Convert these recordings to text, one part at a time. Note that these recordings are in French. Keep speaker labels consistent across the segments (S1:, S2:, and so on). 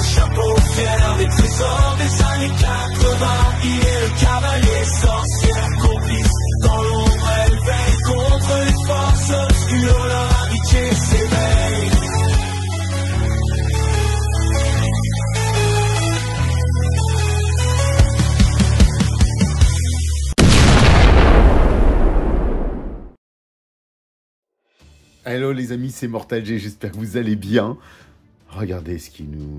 S1: chapeau fier, les trésors des années 80. Il est le cavalier sorcière, complice dans l'ombre, elle veille contre les forces obscures, leur amitié s'éveille.
S2: Hello les amis, c'est Mortal G, j'espère que vous allez bien. Regardez ce qui nous...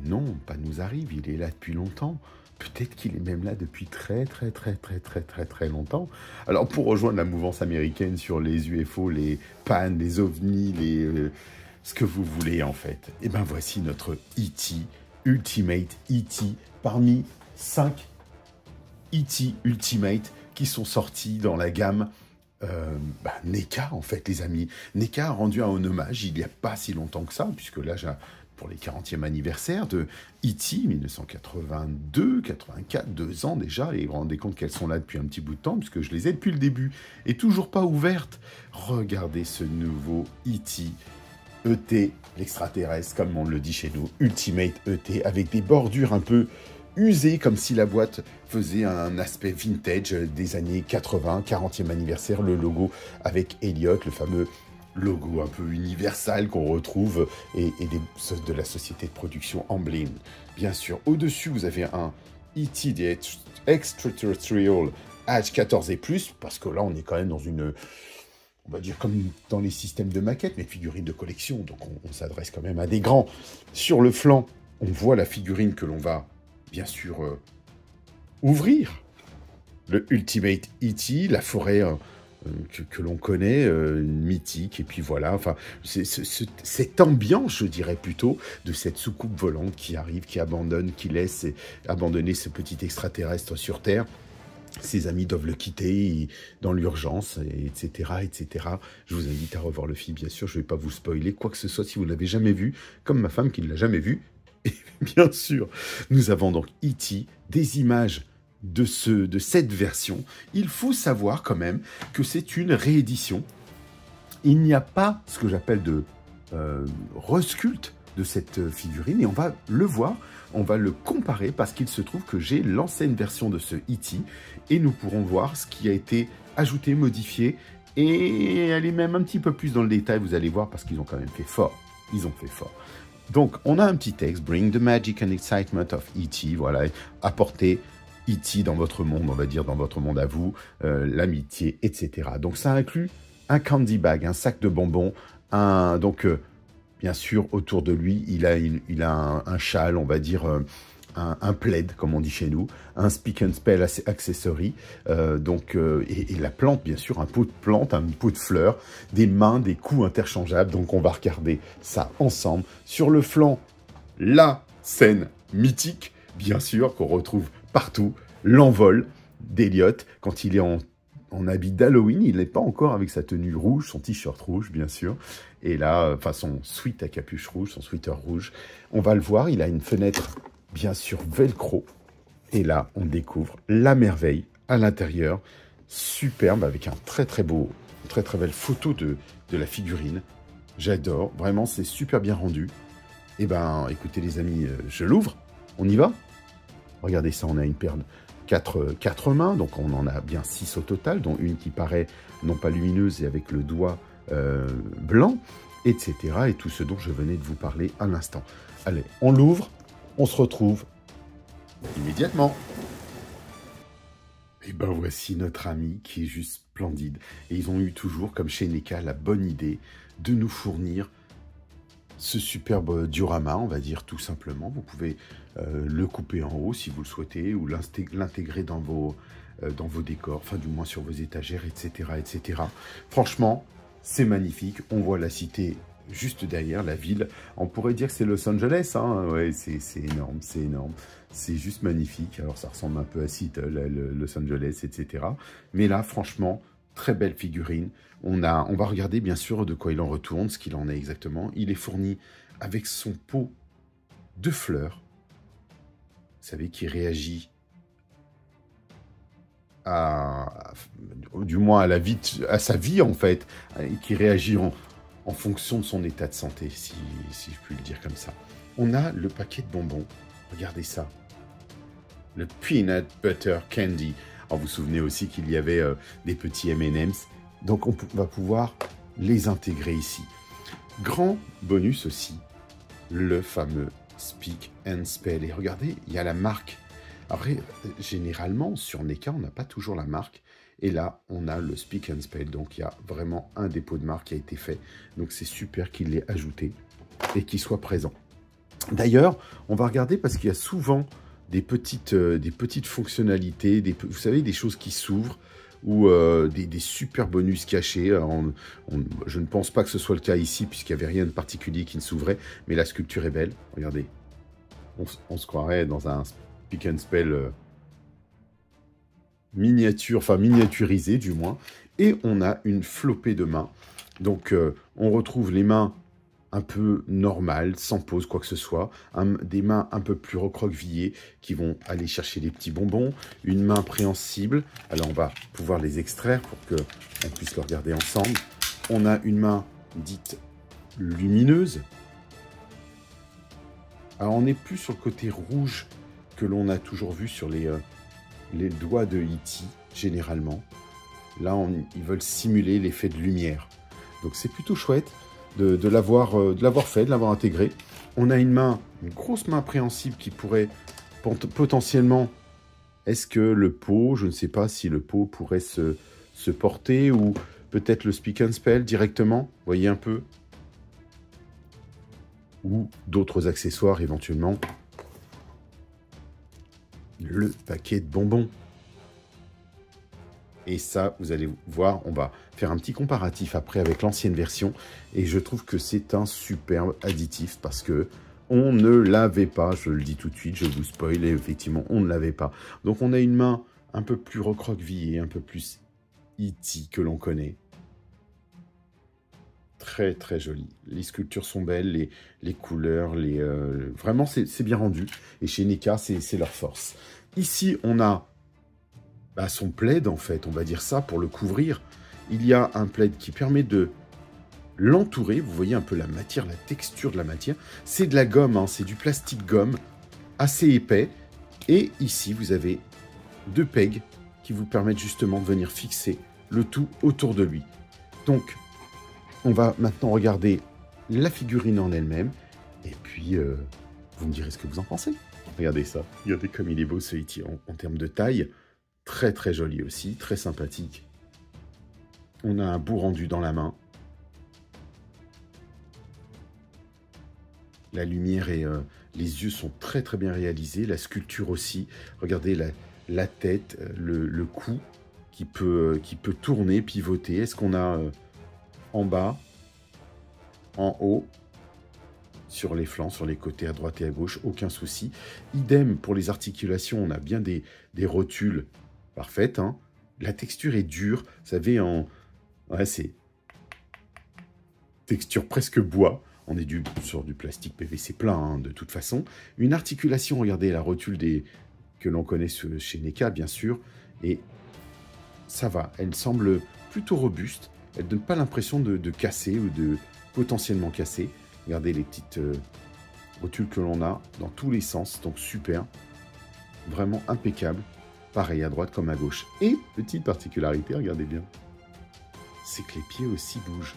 S2: Non, pas nous arrive, il est là depuis longtemps. Peut-être qu'il est même là depuis très longtemps. Alors pour rejoindre la mouvance américaine sur les UFO, les PAN, les OVNI, ce que vous voulez en fait. Et ben voici notre E.T. Ultimate E.T. parmi 5 E.T. Ultimate qui sont sortis dans la gamme NECA, en fait, les amis. NECA a rendu un hommage il n'y a pas si longtemps que ça, puisque là, pour les 40e anniversaire de E.T., 1982, 84, 2 ans déjà, et vous vous rendez compte qu'elles sont là depuis un petit bout de temps, puisque je les ai depuis le début, et toujours pas ouvertes. Regardez ce nouveau E.T., E.T., l'extraterrestre, comme on le dit chez nous, Ultimate E.T., avec des bordures un peu usé, comme si la boîte faisait un aspect vintage des années 80, 40e anniversaire, le logo avec Elliott, le fameux logo un peu universal qu'on retrouve, et de la société de production Amblin. Bien sûr, au-dessus, vous avez un E.T. The Extraterrestrial Age 14 et plus, parce que là, on est quand même dans une... On va dire comme dans les systèmes de maquettes, mais figurines de collection, donc on s'adresse quand même à des grands. Sur le flanc, on voit la figurine que l'on va bien sûr ouvrir, le Ultimate E.T., la forêt que l'on connaît, mythique, et puis voilà, enfin, cette ambiance, je dirais plutôt, de cette soucoupe volante qui arrive, qui abandonne, qui laisse abandonner ce petit extraterrestre sur Terre. Ses amis doivent le quitter dans l'urgence, etc., etc. Je vous invite à revoir le film, bien sûr, je ne vais pas vous spoiler, quoi que ce soit, si vous ne l'avez jamais vu, comme ma femme qui ne l'a jamais vu. Et bien sûr, nous avons donc E.T., des images de cette version. Il faut savoir quand même que c'est une réédition. Il n'y a pas ce que j'appelle de resculpte de cette figurine, et on va le voir, on va le comparer, parce qu'il se trouve que j'ai l'ancienne version de ce E.T., et nous pourrons voir ce qui a été ajouté, modifié, et elle est même un petit peu plus dans le détail, vous allez voir, parce qu'ils ont quand même fait fort. Ils ont fait fort. Donc, on a un petit texte, « Bring the magic and excitement of E.T. » Voilà, apporter E.T. dans votre monde, on va dire, dans votre monde à vous, l'amitié, etc. Donc, ça inclut un candy bag, un sac de bonbons, bien sûr, autour de lui, il a un châle, on va dire, un plaid, comme on dit chez nous, un speak and spell accessory, et la plante, bien sûr, un pot de plante, un pot de fleurs, des mains, des coups interchangeables. Donc on va regarder ça ensemble. Sur le flanc, la scène mythique, bien sûr, qu'on retrouve partout, l'envol d'Elliott quand il est en habit d'Halloween. Il n'est pas encore avec sa tenue rouge, son t-shirt rouge, bien sûr. Et là, enfin, son sweat à capuche rouge, son sweater rouge. On va le voir, il a une fenêtre, bien sûr, velcro. Et là, on découvre la merveille à l'intérieur. Superbe, avec un très belle photo de la figurine. J'adore, vraiment, c'est super bien rendu. Et ben, écoutez les amis, je l'ouvre. On y va? Regardez ça, on a une paire de 4 mains, donc on en a bien 6 au total, dont une qui paraît non pas lumineuse et avec le doigt blanc, etc. Et tout ce dont je venais de vous parler à l'instant. Allez, on l'ouvre, on se retrouve immédiatement. Et ben voici notre ami qui est juste splendide. Et ils ont eu toujours, comme chez NECA, la bonne idée de nous fournir ce superbe diorama, on va dire tout simplement. Vous pouvez le couper en haut si vous le souhaitez, ou l'intégrer dans vos décors, enfin du moins sur vos étagères, etc., etc. Franchement, c'est magnifique. On voit la cité juste derrière, la ville. On pourrait dire que c'est Los Angeles, hein. Ouais, c'est énorme, c'est énorme. C'est juste magnifique. Alors ça ressemble un peu à Los Angeles, etc. Mais là, franchement, très belle figurine. On va regarder bien sûr de quoi il en retourne, ce qu'il en est exactement. Il est fourni avec son pot de fleurs. Vous savez, qui réagit du moins à sa vie en fait, qui réagit en en fonction de son état de santé, si je puis le dire comme ça. On a le paquet de bonbons. Regardez ça. Le Peanut Butter Candy. Alors, vous vous souvenez aussi qu'il y avait des petits M&M's. Donc, on va pouvoir les intégrer ici. Grand bonus aussi, le fameux Speak and Spell. Et regardez, il y a la marque. Après, généralement, sur NECA, on n'a pas toujours la marque. Et là, on a le Speak and Spell. Donc, il y a vraiment un dépôt de marque qui a été fait. Donc, c'est super qu'il l'ait ajouté et qu'il soit présent. D'ailleurs, on va regarder parce qu'il y a souvent des petites fonctionnalités, vous savez, des choses qui s'ouvrent ou des super bonus cachés. Alors, je ne pense pas que ce soit le cas ici puisqu'il n'y avait rien de particulier qui ne s'ouvrait, mais la sculpture est belle. Regardez, on se croirait dans un Speak and Spell miniaturisé du moins. Et on a une flopée de mains. Donc, on retrouve les mains un peu normales, sans pause, quoi que ce soit. Des mains un peu plus recroquevillées qui vont aller chercher les petits bonbons. Une main préhensible. Alors, on va pouvoir les extraire pour qu'on puisse le regarder ensemble. On a une main dite lumineuse. Alors, on n'est plus sur le côté rouge que l'on a toujours vu sur les doigts de E.T., généralement. Là, ils veulent simuler l'effet de lumière. Donc, c'est plutôt chouette de l'avoir fait, de l'avoir intégré. On a une grosse main préhensible qui pourrait potentiellement... Est-ce que le pot, je ne sais pas si le pot pourrait se porter ou peut-être le Speak and Spell directement, vous voyez un peu. Ou d'autres accessoires éventuellement. Le paquet de bonbons. Et ça, vous allez voir, on va faire un petit comparatif après avec l'ancienne version. Et je trouve que c'est un superbe additif parce que on ne l'avait pas. Je le dis tout de suite, je vous spoil. Et effectivement, on ne l'avait pas. Donc, on a une main un peu plus recroquevillée, un peu plus E.T. que l'on connaît. Très, très jolie. Les sculptures sont belles, les couleurs, vraiment, c'est bien rendu. Et chez NECA, c'est leur force. Ici, on a son plaid, en fait, on va dire ça, pour le couvrir. Il y a un plaid qui permet de l'entourer. Vous voyez un peu la matière, la texture de la matière. C'est de la gomme, hein, c'est du plastique gomme, assez épais. Et ici, vous avez 2 pegs qui vous permettent justement de venir fixer le tout autour de lui. Donc, on va maintenant regarder la figurine en elle-même. Et puis, vous me direz ce que vous en pensez. Regardez ça. Regardez comme il est beau, ce E.T. en termes de taille. Très très joli aussi, très sympathique. On a un beau rendu dans la main. La lumière et les yeux sont très très bien réalisés. La sculpture aussi. Regardez la tête, le cou qui peut tourner, pivoter. Est-ce qu'on a en bas, en haut, sur les flancs, sur les côtés, à droite et à gauche, aucun souci. Idem pour les articulations, on a bien des rotules parfaites. Hein. La texture est dure, vous savez, ouais, c'est texture presque bois. On est sur du plastique PVC plein, hein, de toute façon. Une articulation, regardez la rotule que l'on connaît chez NECA, bien sûr. Et ça va, elle semble plutôt robuste. Elle ne donne pas l'impression de casser ou de potentiellement casser. Regardez les petites rotules que l'on a dans tous les sens. Donc super, vraiment impeccable. Pareil à droite comme à gauche. Et petite particularité, regardez bien, c'est que les pieds aussi bougent.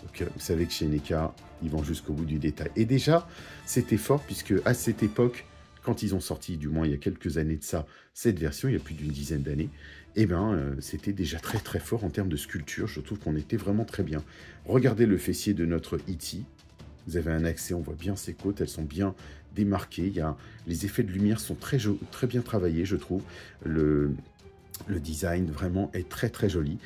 S2: Donc vous savez que chez NECA, ils vont jusqu'au bout du détail. Et déjà, c'était fort puisque à cette époque, quand ils ont sorti, du moins il y a quelques années de ça, cette version, il y a plus d'une dizaine d'années, eh ben, c'était déjà très très fort en termes de sculpture. Je trouve qu'on était vraiment très bien. Regardez le fessier de notre E.T. Vous avez un accès, on voit bien ses côtes, elles sont bien démarquées. Les effets de lumière sont très bien travaillés, je trouve. Le design vraiment est très très joli.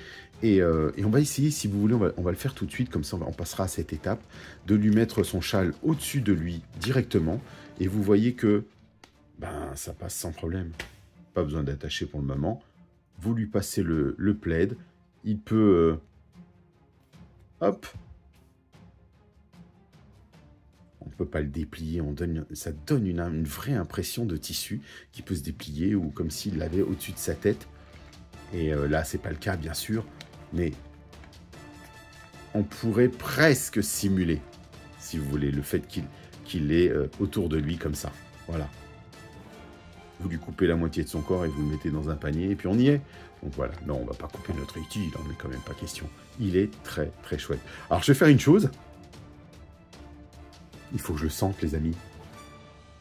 S2: Et on va essayer, si vous voulez, on va le faire tout de suite, comme ça on passera à cette étape, de lui mettre son châle au-dessus de lui directement. Et vous voyez que ça passe sans problème. Pas besoin d'attacher pour le moment. Vous lui passez le plaid. Il peut... hop. On ne peut pas le déplier. Ça donne une vraie impression de tissu qui peut se déplier ou comme s'il l'avait au-dessus de sa tête. Et là, c'est pas le cas, bien sûr. Mais on pourrait presque simuler, si vous voulez, le fait qu'il est autour de lui comme ça. Voilà. Vous lui coupez la moitié de son corps et vous le mettez dans un panier, et puis on y est. Donc voilà, non, on va pas couper notre E.T., il n'en est quand même pas question. Il est très, très chouette. Alors, je vais faire une chose. Il faut que je le sente, les amis.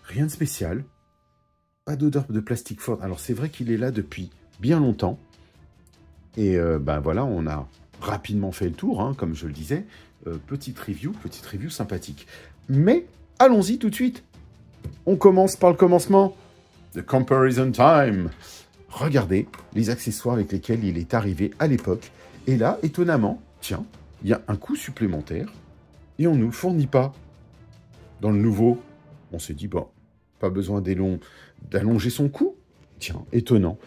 S2: Rien de spécial. Pas d'odeur de plastique forte. Alors, c'est vrai qu'il est là depuis bien longtemps. Et ben voilà, on a rapidement fait le tour, hein, comme je le disais. Petite review sympathique. Mais, allons-y tout de suite. On commence par le commencement. The comparison time. Regardez les accessoires avec lesquels il est arrivé à l'époque. Et là, étonnamment, tiens, il y a un coût supplémentaire et on ne nous le fournit pas. Dans le nouveau, on s'est dit, bon, pas besoin d'allonger son cou. Tiens, étonnant.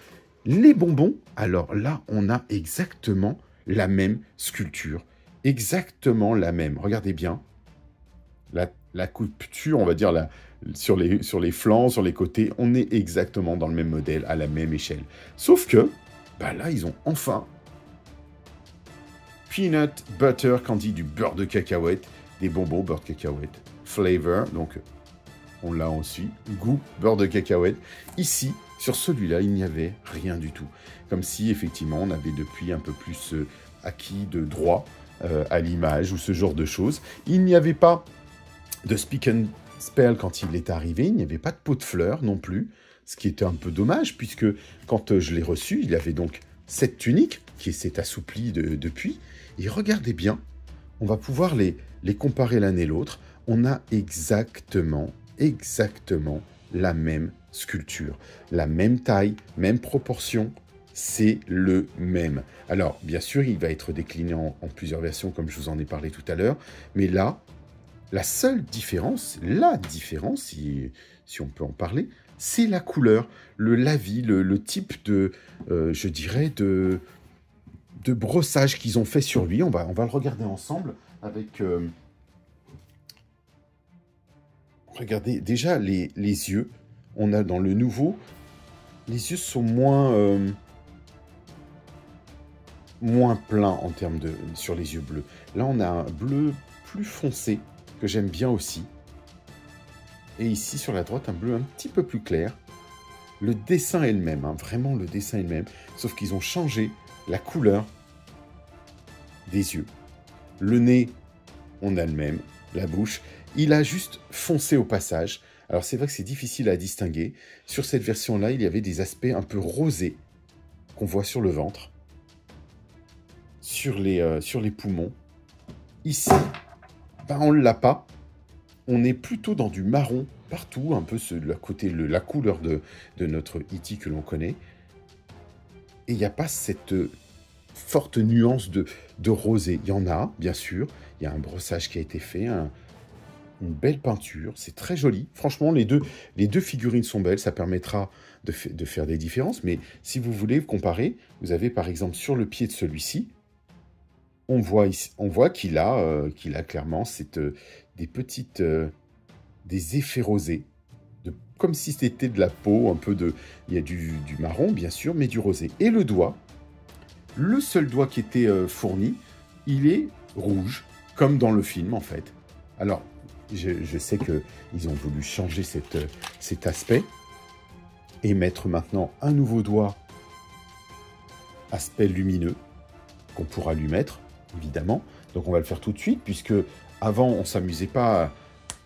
S2: Les bonbons, alors là, on a exactement la même sculpture. Exactement la même. Regardez bien. La couture, on va dire, sur les flancs, sur les côtés, on est exactement dans le même modèle, à la même échelle. Sauf que, bah là, ils ont enfin peanut butter candy, du beurre de cacahuète, des bonbons beurre de cacahuète, flavor, donc on l'a aussi, goût beurre de cacahuète. Ici, sur celui-là, il n'y avait rien du tout. Comme si, effectivement, on avait depuis un peu plus acquis de droit à l'image ou ce genre de choses. Il n'y avait pas de Speak and Spell quand il est arrivé, il n'y avait pas de pot de fleurs non plus, ce qui était un peu dommage, puisque quand je l'ai reçu, il y avait donc cette tunique qui s'est assouplie depuis. Et regardez bien, on va pouvoir les comparer l'un et l'autre. On a exactement la même sculpture, la même taille, même proportion, c'est le même. Alors, bien sûr, il va être décliné en plusieurs versions, comme je vous en ai parlé tout à l'heure, mais là, la seule différence, si on peut en parler, c'est la couleur, le lavis, le type de, je dirais, de brossage qu'ils ont fait sur lui. On va le regarder ensemble avec... regardez, déjà, les yeux. On a dans le nouveau, les yeux sont moins pleins en termes sur les yeux bleus. Là, on a un bleu plus foncé, que j'aime bien aussi. Et ici, sur la droite, un bleu un petit peu plus clair. Le dessin est le même, hein, vraiment le dessin est le même, sauf qu'ils ont changé la couleur des yeux. Le nez, on a le même, la bouche. Il a juste foncé au passage. Alors c'est vrai que c'est difficile à distinguer. Sur cette version-là, il y avait des aspects un peu rosés qu'on voit sur le ventre, sur les poumons. Ici, ben, on ne l'a pas. On est plutôt dans du marron partout, un peu la couleur de notre E.T. que l'on connaît. Et il n'y a pas cette forte nuance de rosé. Il y en a, bien sûr. Il y a un brossage qui a été fait, une belle peinture. C'est très joli. Franchement, les deux figurines sont belles. Ça permettra de faire des différences. Mais si vous voulez comparer, vous avez par exemple sur le pied de celui-ci, on voit qu'il a clairement des effets rosés, comme si c'était de la peau, il y a du marron, bien sûr, mais du rosé. Et le doigt, le seul doigt qui était fourni, il est rouge, comme dans le film, en fait. Alors, je sais qu'ils ont voulu changer cet aspect et mettre maintenant un nouveau doigt aspect lumineux qu'on pourra lui mettre, évidemment. Donc, on va le faire tout de suite, puisque avant, on ne s'amusait pas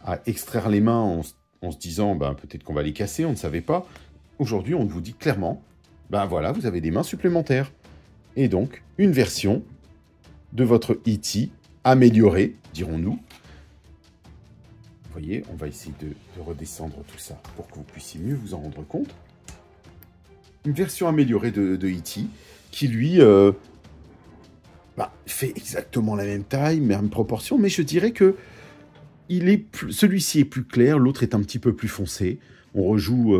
S2: à extraire les mains en se disant ben, peut-être qu'on va les casser, on ne savait pas. Aujourd'hui, on vous dit clairement, ben voilà, vous avez des mains supplémentaires. Et donc, une version de votre E.T. améliorée, dirons-nous. Vous voyez, on va essayer de redescendre tout ça pour que vous puissiez mieux vous en rendre compte. Une version améliorée de E.T. qui, lui, fait exactement la même taille, même proportion, mais je dirais que celui-ci est plus clair, l'autre est un petit peu plus foncé. On rejoue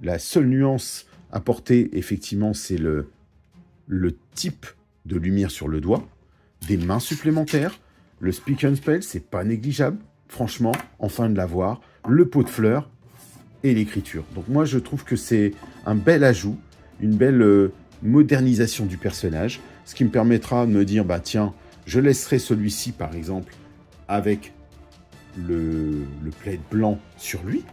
S2: la seule nuance apportée, effectivement, c'est le type de lumière sur le doigt, des mains supplémentaires, le Speak and Spell, c'est pas négligeable, franchement, enfin de l'avoir, le pot de fleurs et l'écriture. Donc moi, je trouve que c'est un bel ajout, une belle modernisation du personnage, ce qui me permettra de me dire, bah tiens, Je laisserai celui-ci, par exemple, avec le plaid blanc sur lui,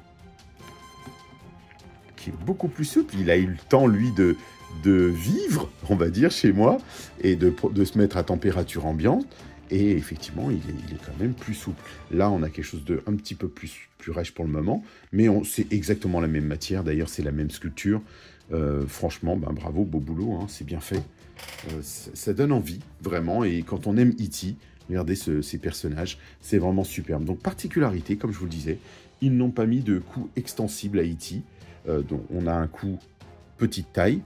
S2: qui est beaucoup plus souple. Il a eu le temps, lui, de vivre, on va dire, chez moi, et de se mettre à température ambiante. Et effectivement, il est quand même plus souple. Là, on a quelque chose de un petit peu plus rêche pour le moment, mais c'est exactement la même matière. D'ailleurs, c'est la même sculpture. Franchement, bravo, beau boulot, hein, c'est bien fait. Ça donne envie, vraiment. Et quand on aime E.T., regardez ces personnages, c'est vraiment superbe. Donc, particularité, comme je vous le disais, ils n'ont pas mis de cou extensible à E.T. Donc, on a un cou petite taille.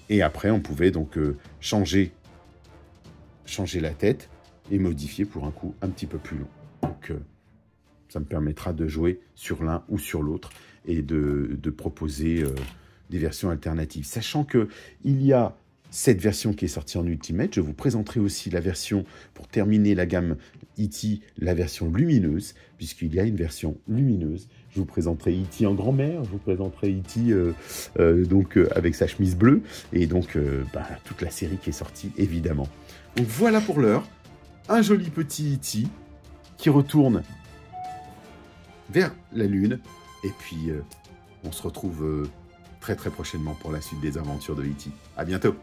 S2: Et après, on pouvait donc changer la tête et modifier pour un coup un petit peu plus long. Donc, ça me permettra de jouer sur l'un ou sur l'autre et de proposer des versions alternatives. Sachant qu'il y a cette version qui est sortie en Ultimate, je vous présenterai aussi la version, pour terminer la gamme E.T., la version lumineuse, puisqu'il y a une version lumineuse. Je vous présenterai E.T. en grand-mère, je vous présenterai E.T. donc avec sa chemise bleue, et donc toute la série qui est sortie, évidemment. Donc voilà pour l'heure. Un joli petit E.T. qui retourne vers la Lune. Et puis, on se retrouve très très prochainement pour la suite des aventures de E.T. À bientôt.